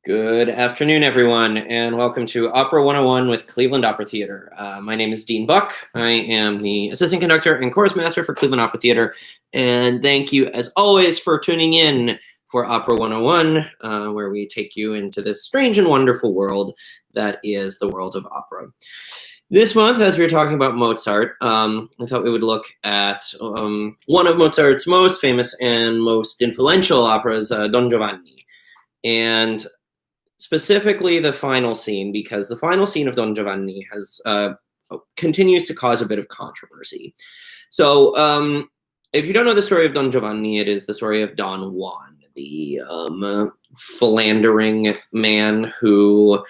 Good afternoon, everyone, and welcome to Opera 101 with Cleveland Opera Theater. My name is Dean Buck. I am the assistant conductor and chorus master for Cleveland Opera Theater, and thank you, as always, for tuning in for Opera 101, where we take you into this strange and wonderful world that is the world of opera. This month, as we were talking about Mozart, I thought we would look at one of Mozart's most famous and most influential operas, Don Giovanni. And specifically the final scene, because the final scene of Don Giovanni has continues to cause a bit of controversy. So if you don't know the story of Don Giovanni, it is the story of Don Juan, the philandering man who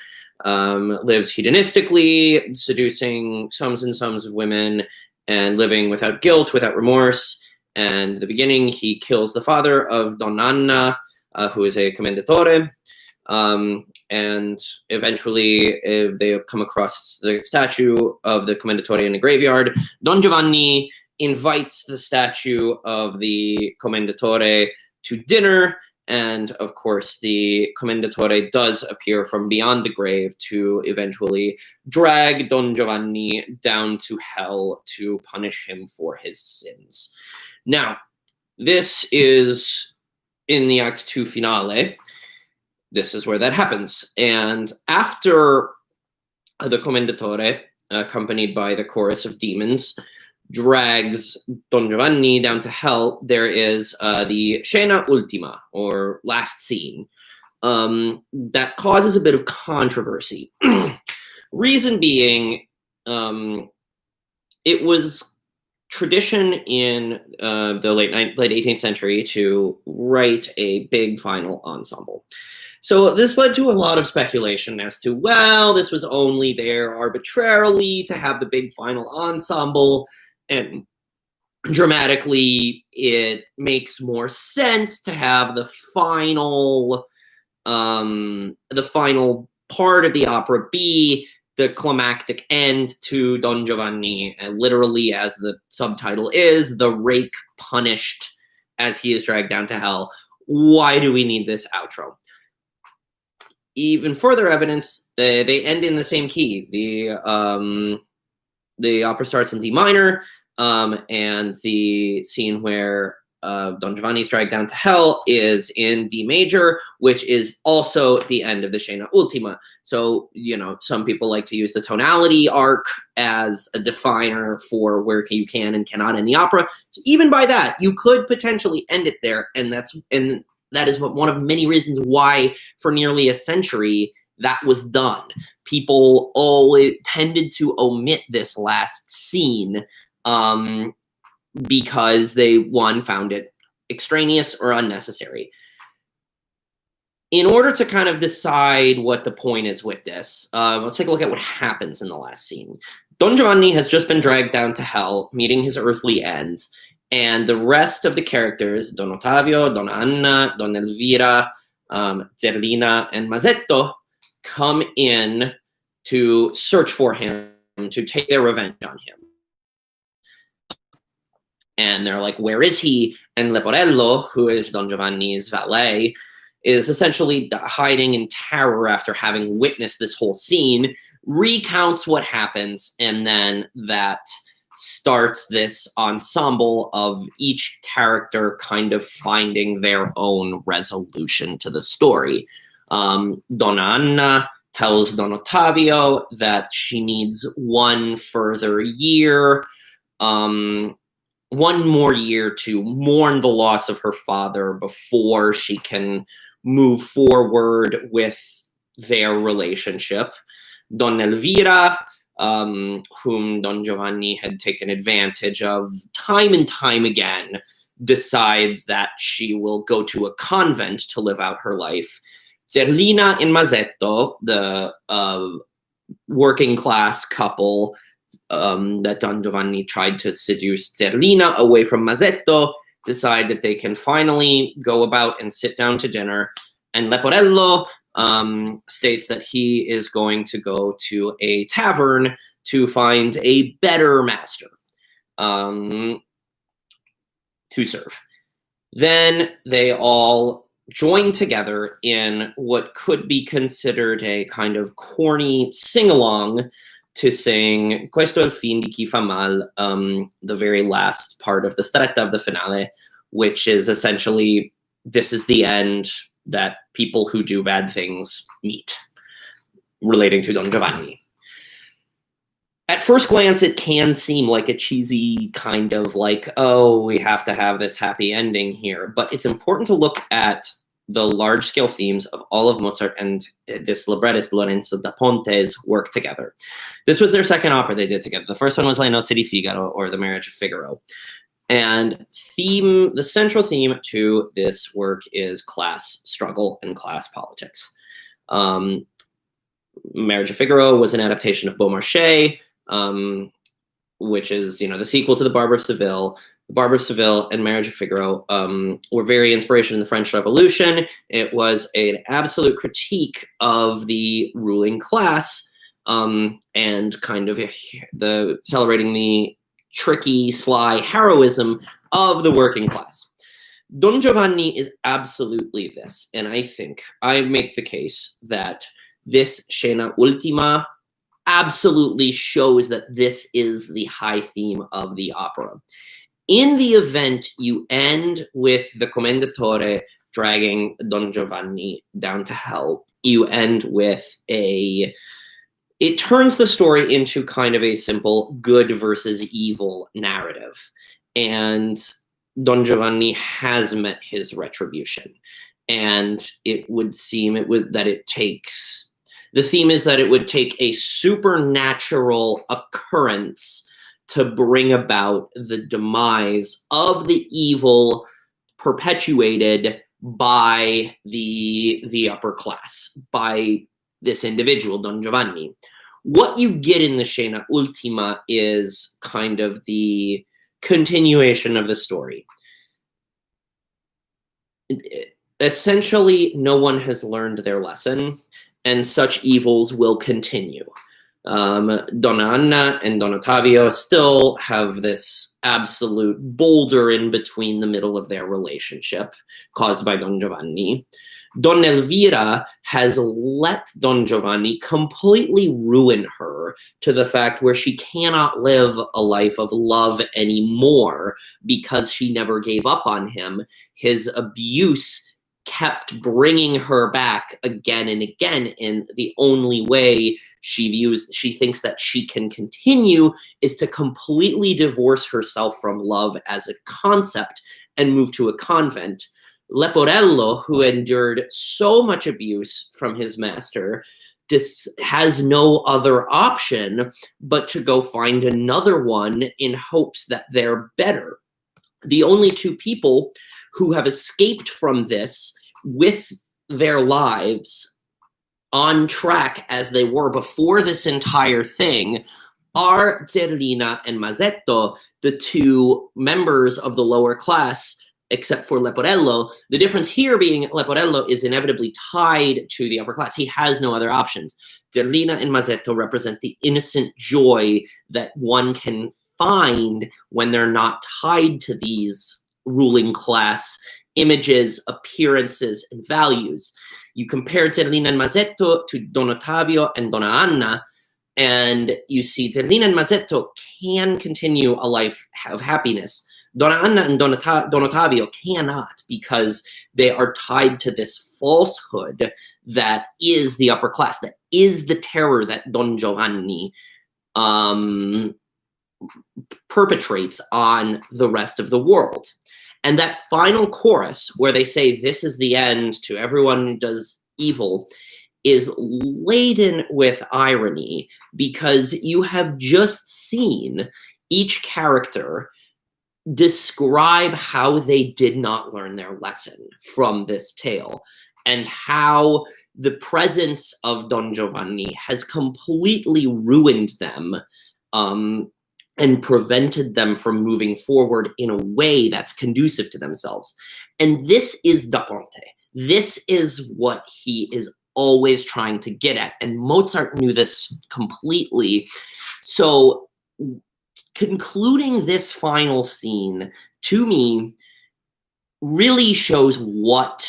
lives hedonistically, seducing sums and sums of women and living without guilt, without remorse. And at the beginning, he kills the father of Don Anna, who is a commendatore. And eventually they come across the statue of the commendatore in a graveyard. Don Giovanni invites the statue of the commendatore to dinner, and of course the commendatore does appear from beyond the grave to eventually drag Don Giovanni down to hell to punish him for his sins. Now, this is in the Act 2 finale. This is where that happens. And after the commendatore, accompanied by the chorus of demons, drags Don Giovanni down to hell, there is the Scena Ultima, or last scene, that causes a bit of controversy. Reason being, it was tradition in the late 18th century to write a big final ensemble. So this led to a lot of speculation as to, well, this was only there arbitrarily to have the big final ensemble, and dramatically it makes more sense to have the final part of the opera be the climactic end to Don Giovanni, and literally, as the subtitle is, the rake punished as he is dragged down to hell. Why do we need this outro? Even further evidence, they end in the same key. The opera starts in D minor, and the scene where Don Giovanni is dragged down to hell is in D major, which is also the end of the Scena Ultima. So, you know, some people like to use the tonality arc as a definer for where you can and cannot end the opera. So even by that, you could potentially end it there, and that is one of many reasons why, for nearly a century, that was done. People always tended to omit this last scene because they, one, found it extraneous or unnecessary. In order to kind of decide what the point is with this, let's take a look at what happens in the last scene. Don Giovanni has just been dragged down to hell, meeting his earthly end. And the rest of the characters, Don Ottavio, Don Anna, Don Elvira, Zerlina, and Mazzetto, come in to search for him, to take their revenge on him. And they're like, where is he? And Leporello, who is Don Giovanni's valet, is essentially hiding in terror after having witnessed this whole scene, recounts what happens, and then that starts this ensemble of each character kind of finding their own resolution to the story. Donna Anna tells Don Ottavio that she needs one further year, one more year to mourn the loss of her father before she can move forward with their relationship. Don Elvira, whom Don Giovanni had taken advantage of time and time again, decides that she will go to a convent to live out her life. Zerlina and Mazzetto, the working class couple that Don Giovanni tried to seduce Zerlina away from Mazzetto, decide that they can finally go about and sit down to dinner. And Leporello states that he is going to go to a tavern to find a better master to serve. Then they all joined together in what could be considered a kind of corny sing-along to sing Questo è il fin di chi fa mal, the very last part of the stretta of the finale, which is essentially, this is the end that people who do bad things meet, relating to Don Giovanni. At first glance, it can seem like a cheesy kind of like, oh, we have to have this happy ending here. But it's important to look at the large-scale themes of all of Mozart and this librettist Lorenzo da Ponte's work together. This was their second opera they did together. The first one was Le Nozze di Figaro, or The Marriage of Figaro. And the central theme to this work is class struggle and class politics. Marriage of Figaro was an adaptation of Beaumarchais, which is, the sequel to The Barber of Seville. The Barber of Seville and Marriage of Figaro were very inspiration in the French Revolution. It was an absolute critique of the ruling class and kind of celebrating the tricky, sly heroism of the working class. Don Giovanni is absolutely this, and I think I make the case that this Scena Ultima absolutely shows that this is the high theme of the opera. In the event, you end with the Commendatore dragging Don Giovanni down to hell. You end with it turns the story into kind of a simple good versus evil narrative. And Don Giovanni has met his retribution. And it would seem the theme is that it would take a supernatural occurrence to bring about the demise of the evil perpetuated by the upper class, by this individual, Don Giovanni. What you get in the Scena Ultima is kind of the continuation of the story. Essentially, no one has learned their lesson, and such evils will continue. Donna Anna and Don Ottavio still have this absolute boulder in between the middle of their relationship caused by Don Giovanni. Donna Elvira has let Don Giovanni completely ruin her to the fact where she cannot live a life of love anymore because she never gave up on him. His abuse kept bringing her back again and again, and the only way she thinks that she can continue is to completely divorce herself from love as a concept and move to a convent. Leporello, who endured so much abuse from his master, has no other option but to go find another one in hopes that they're better. The only two people who have escaped from this with their lives on track as they were before this entire thing are Zerlina and Mazzetto, the two members of the lower class, except for Leporello. The difference here being Leporello is inevitably tied to the upper class. He has no other options. Zerlina and Mazzetto represent the innocent joy that one can find when they're not tied to these ruling class images, appearances, and values. You compare Zerlina and Mazzetto to Don Ottavio and Donna Anna, and you see Zerlina and Mazzetto can continue a life of happiness. Donna Anna and Don Ottavio cannot, because they are tied to this falsehood that is the upper class, that is the terror that Don Giovanni perpetrates on the rest of the world. And that final chorus where they say, this is the end to everyone who does evil, is laden with irony, because you have just seen each character describe how they did not learn their lesson from this tale, and how the presence of Don Giovanni has completely ruined them and prevented them from moving forward in a way that's conducive to themselves. And this is Da Ponte. This is what he is always trying to get at. And Mozart knew this completely. So concluding this final scene, to me, really shows what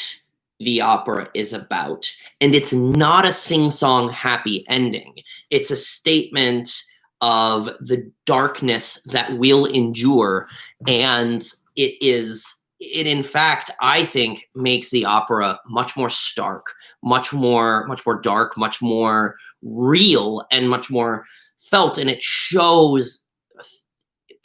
the opera is about. And it's not a sing-song happy ending. It's a statement of the darkness that will endure. And it in fact, I think, makes the opera much more stark, much more dark, much more real, and much more felt. And it shows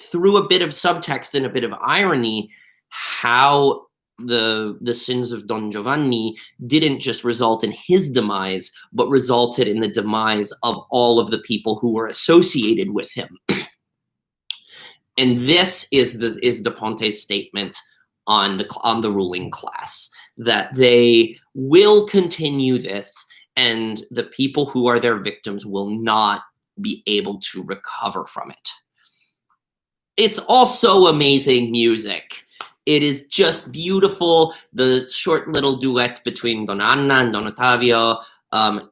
through a bit of subtext and a bit of irony how the sins of Don Giovanni didn't just result in his demise, but resulted in the demise of all of the people who were associated with him. And this is the Ponte's statement on the ruling class, that they will continue this, and the people who are their victims will not be able to recover from it. It's also amazing music. It is just beautiful. The short little duet between Donna Anna and Don Ottavio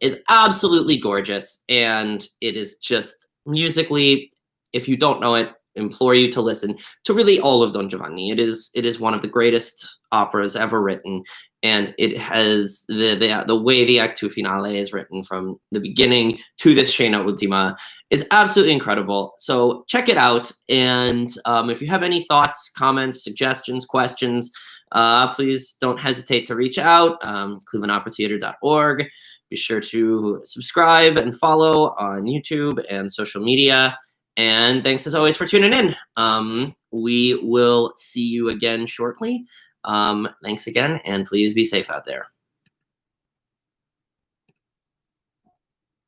is absolutely gorgeous, and it is just musically, if you don't know it, implore you to listen to really all of Don Giovanni. It is one of the greatest operas ever written, and it has the way the Act 2 finale is written from the beginning to this Scena Ultima is absolutely incredible. So check it out, and if you have any thoughts, comments, suggestions, questions, please don't hesitate to reach out. clevelandoperatheater.org. Be sure to subscribe and follow on YouTube and social media. And thanks as always for tuning in. We will see you again shortly. Thanks again, and please be safe out there.